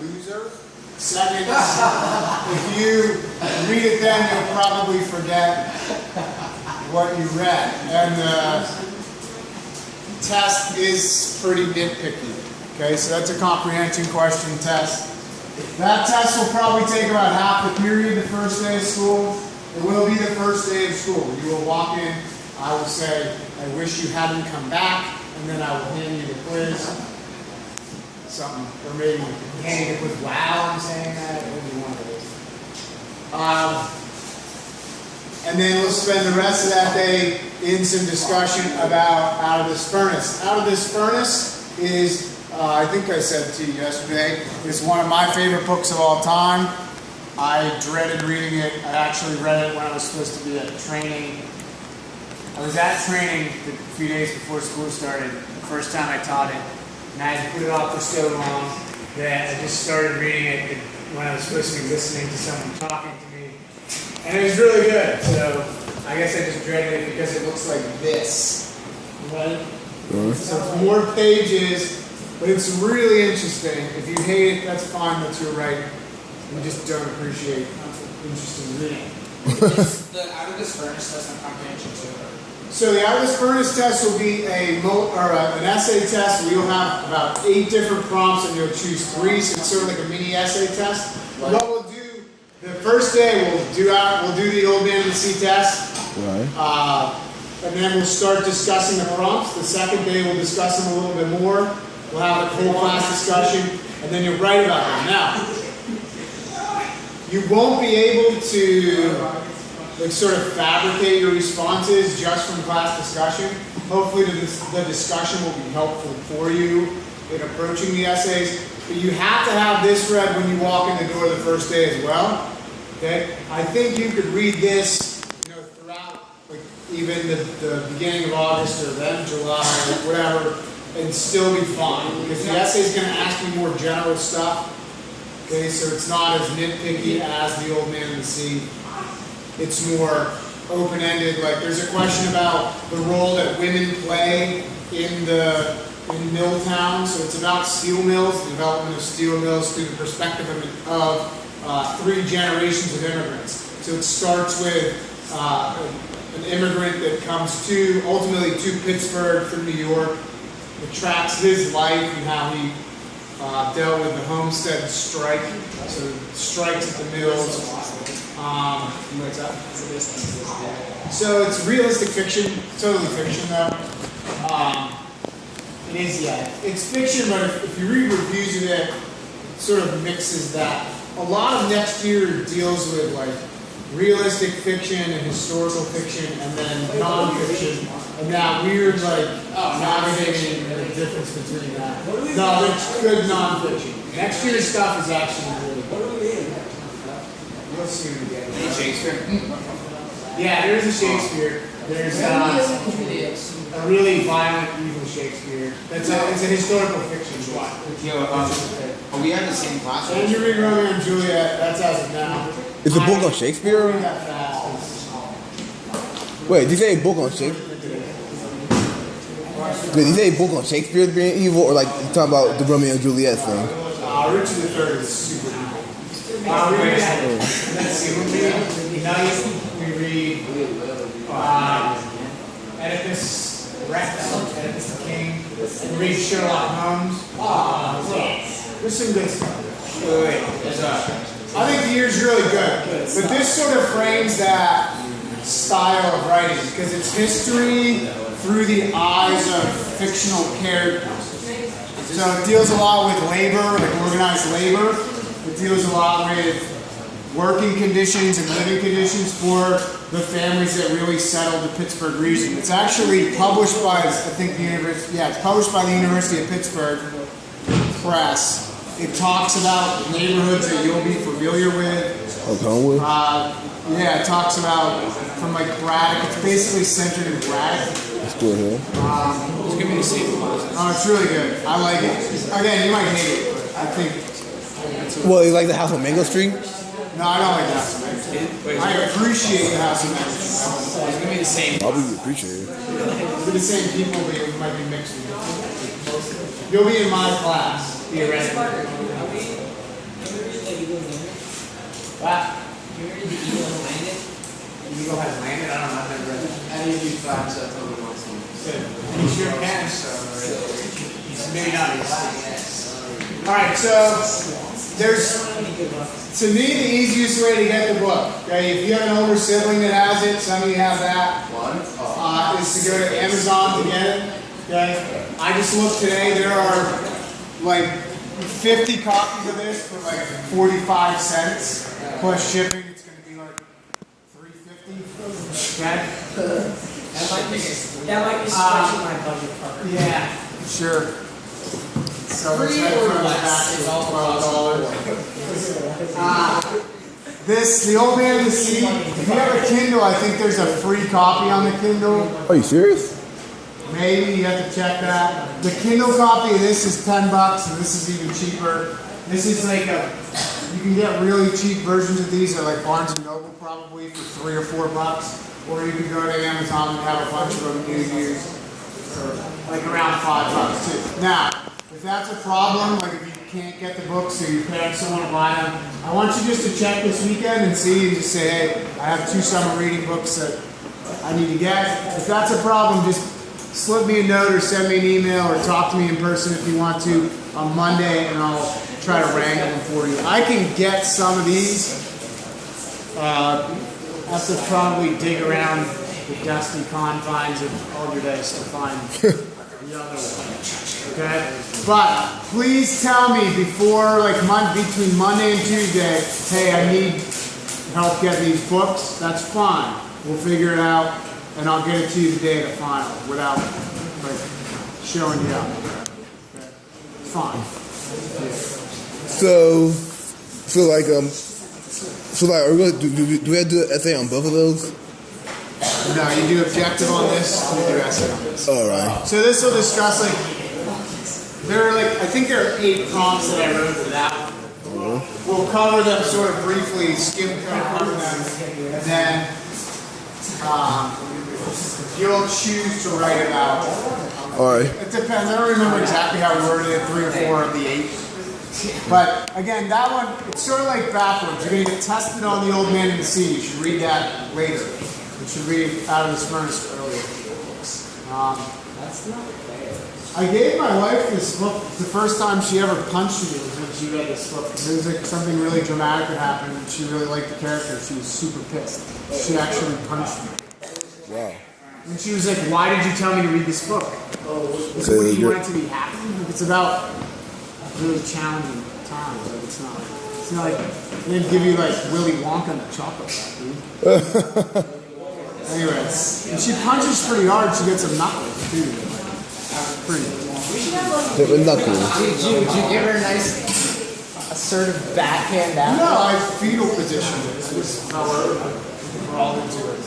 loser. Second, if you read it then, you'll probably forget what you read. And the test is pretty nitpicky. Okay, so that's a comprehension question test. That test will probably take about half the period the first day of school. It will be the first day of school. You will walk in, I will say, I wish you hadn't come back, and then I will hand you the quiz. Something, or maybe handing it with wow, I'm saying that, it would be one of those. And then we'll spend the rest of that day in some discussion about Out of This Furnace. Out of This Furnace is, I think I said to you yesterday, is one of my favorite books of all time. I dreaded reading it. I actually read it when I was supposed to be at training. I was at training a few days before school started, the first time I taught it. And I had put it off for so long that I just started reading it when I was supposed to be listening to someone talking to me. And it was really good, so I guess I just dreaded it because it looks like this. Right? So it's more pages, but it's really interesting. If you hate it, that's fine, that's your right. You just don't appreciate interesting reading. The Out of This Furnace test and comprehension too. So the Out of This Furnace test will be an essay test where you'll have about 8 different prompts and you'll choose 3, so it's sort of like a mini essay test. Right. What we'll do, the first day we'll do the Old Man and the Sea test. Right. And then we'll start discussing the prompts. The second day we'll discuss them a little bit more. We'll have a whole class discussion, and then you'll write about them. Now, you won't be able to sort of fabricate your responses just from class discussion. Hopefully the discussion will be helpful for you in approaching the essays. But you have to have this read when you walk in the door the first day as well. Okay? I think you could read this, throughout even the beginning of August or then July or whatever, and still be fine. Because the essay is going to ask you more general stuff. Okay, so it's not as nitpicky as The Old Man and the Sea. It's more open-ended. Like there's a question about the role that women play in mill towns. So it's about steel mills, the development of steel mills through the perspective of 3 generations of immigrants. So it starts with an immigrant that comes ultimately to Pittsburgh from New York. It tracks his life and how he dealt with the Homestead strike. So strikes at the mills. So it's realistic fiction, totally fiction though. It is, yeah. It's fiction, but if you read reviews of it, it sort of mixes that. A lot of next year deals with like realistic fiction and historical fiction, and then non-fiction, and that weird like navigating the difference between that. No, there's good non-fiction. Next year's stuff is actually really good. You'll see it again. Shakespeare? Yeah, there is a Shakespeare. There's a really violent, evil Shakespeare. It's a historical fiction. We had the same class. And you read Romeo and Juliet, that's as of now. It's a book on Shakespeare? Read that fast. Wait, did you say a book on Shakespeare? Wait, did you say a book on Shakespeare being evil, or like you talking about the Romeo and Juliet thing? Richard III is super evil. Let's see, we read Knight, we read Oedipus Rex, Oedipus the King, we read Sherlock Holmes. There's some good stuff. I think the year's really good, but this sort of frames that style of writing because it's history through the eyes of fictional characters. So it deals a lot with labor, like organized labor. It deals a lot with working conditions and living conditions for the families that really settled the Pittsburgh region. It's actually published by, it's published by the University of Pittsburgh Press. It talks about neighborhoods that you'll be familiar with. Yeah, it talks about from like Braddock. It's basically centered in Braddock. It's good here. It's gonna be the same class. Oh, it's really good. I like it. Again, you might hate it, but I think. Well, you like the House on Mango Street? No, I don't like the House of Mango Street. I appreciate the House of Mango Street. It's gonna be the same. Probably appreciate it. It'll be the same people, but it might be mixed with. You'll be in my class. Alright, so there's, to me, the easiest way to get the book. Okay, if you have an older sibling that has it, some of you have that, is to go to Amazon to get it. Okay, I just looked today, there are like 50 copies of this for like 45 cents plus shipping. It's going to be like $3.50. Okay. That might be stretching my budget, Parker. Yeah, sure. So it's Free right or from the less back is to all $12. This, the old man of the sea. If you have a Kindle, I think there's a free copy on the Kindle. Are you serious? Maybe you have to check that. The Kindle copy of this is $10, and this is even cheaper. This is like you can get really cheap versions of these at like Barnes and Noble probably for $3 or $4, or you can go to Amazon and have a bunch of them new used for like around $5 too. Now, if that's a problem, like if you can't get the books or your parents don't want to buy them, I want you just to check this weekend and see and just say, hey, I have 2 summer reading books that I need to get. If that's a problem, just slip me a note or send me an email or talk to me in person if you want to on Monday, and I'll try to wrangle them for you. I can get some of these. I have to probably dig around the dusty confines of Older Days to find the other one. Okay? But please tell me before, like between Monday and Tuesday, hey, I need help getting these books. That's fine. We'll figure it out, and I'll get it to you the day of the final without like showing you up. Okay? Fine. So like, are we gonna, do we have to do an essay on both of those? No, you do objective on this, you do essay on this. All right. So this will discuss I think there are 8 prompts that I wrote for that one. We'll cover them sort of briefly, skim cover them, and then you'll choose to write about. All right. It depends. I don't remember exactly how I worded it, 3 or 4 of the 8. But again, that one, it's sort of like backwards. You're going to get tested on the Old Man in the Sea. You should read that later. You should read Out of This Furnace earlier. That's not fair. I gave my wife this book the first time she ever punched me was when she read this book. There was like something really dramatic that happened, and she really liked the character. She was super pissed. She actually punched me. Wow. And she was like, "Why did you tell me to read this book? So What, do you want it to be happy? It's about really challenging times. Like it's not like they didn't give you like Willy Wonka in the chocolate factory." Anyways, and she punches pretty hard. She gets some knuckles too. Pretty. They're knuckles. Would you give her a nice assertive backhand out? No, I fetal position. This is how we're all into it.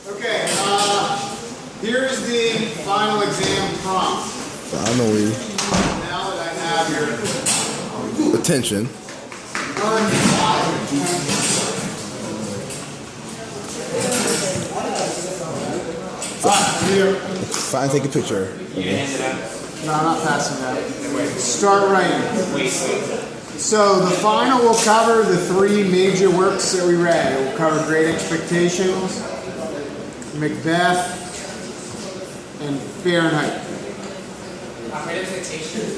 Okay, here's the final exam prompt. I know we. Now that I have your Attention. Here. Fine, take a picture. No, I'm not passing that. Start writing. So the final will cover the 3 major works that we read. It will cover Great Expectations, Macbeth, and Fahrenheit. Great Expectations.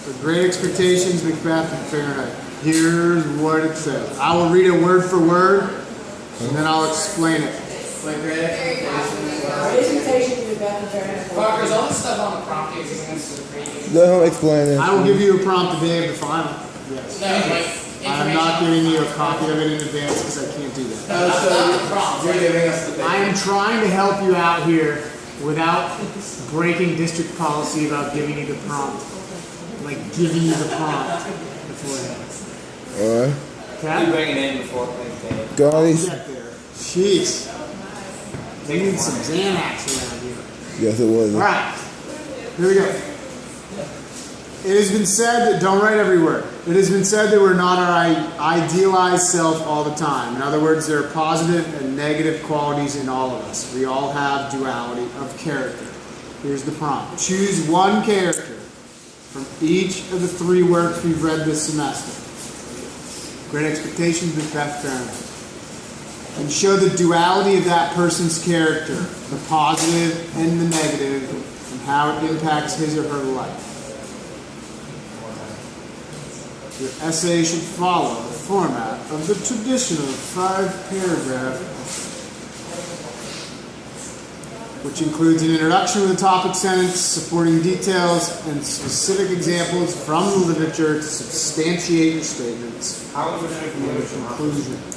So Great Expectations, Macbeth, and Fahrenheit. Here's what it says. I will read it word for word, and then I'll explain it. Like Great Expectations. Fahrenheit. Parker's all the stuff on the prompt you're giving us is pretty. Let him explain it. I will give you a prompt the day of the final. Yes. No, like I am not giving you a copy of it in advance because I can't do that. not the prompt. You're giving us the I am trying to help you out here without breaking district policy about giving you the prompt. Like giving you the prompt beforehand. All right. You Okay? bring it in before playing. Guys. Get there. Jeez. They need some Xanax around here. Yes, it was. Alright. Here we go. It has been said that, don't write every word. It has been said that we're not our idealized self all the time. In other words, there are positive and negative qualities in all of us. We all have duality of character. Here's the prompt. Choose one character from each of the 3 works we've read this semester. Great Expectations, Macbeth, Fahrenheit. And show the duality of that person's character, the positive and the negative, and how it impacts his or her life. Your essay should follow the format of the traditional 5-paragraph, which includes an introduction to the topic sentence, supporting details, and specific examples from the literature to substantiate your statements. How is it And your conclusions.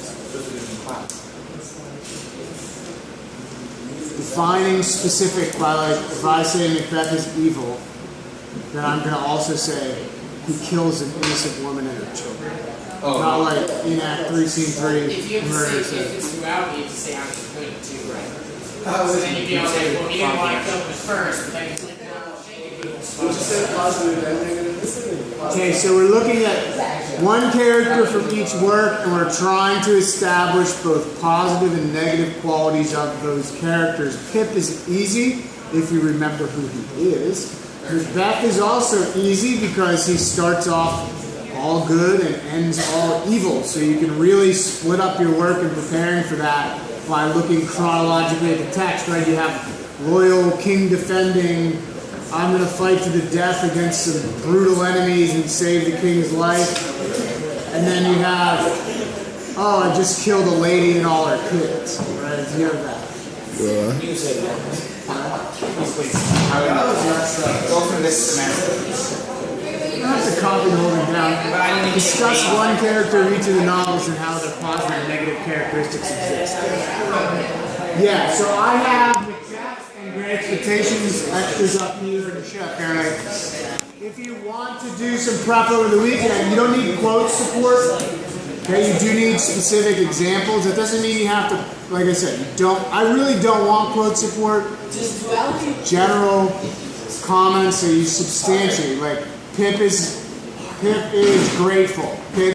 Defining specific by, like, if I say Macbeth is evil, then I'm going to also say he kills an innocent woman and her children. Oh. Not like in Act 3, Scene 3, If you have to murder say, if scene. it's throughout, you have to say I'm good too, right? So then you'd be able to say, well, he didn't want to kill him first, but then he's like, no, Okay, so we're looking at one character from each work, and we're trying to establish both positive and negative qualities of those characters. Pip is easy if you remember who he is. Macbeth is also easy because he starts off all good and ends all evil. So you can really split up your work in preparing for that by looking chronologically at the text, right? You have loyal king defending, I'm going to fight to the death against some brutal enemies and save the king's life. And then you have, oh, I just killed a lady and all her kids, right? You have that. Yeah. You say that. Please. I would go for this semester. You don't have to copy the whole thing down. But I don't Discuss one character in each of the novels and how their positive and negative characteristics exist. Yeah, so I have Macbeth and Great Expectations extras up here in the shelf, Karen. If you want to do some prep over the weekend, you don't need quote support. Okay, you do need specific examples. It doesn't mean you have to, like I said, I really don't want quote support. Just general comments so you substantiate. Like Pip is grateful. Okay?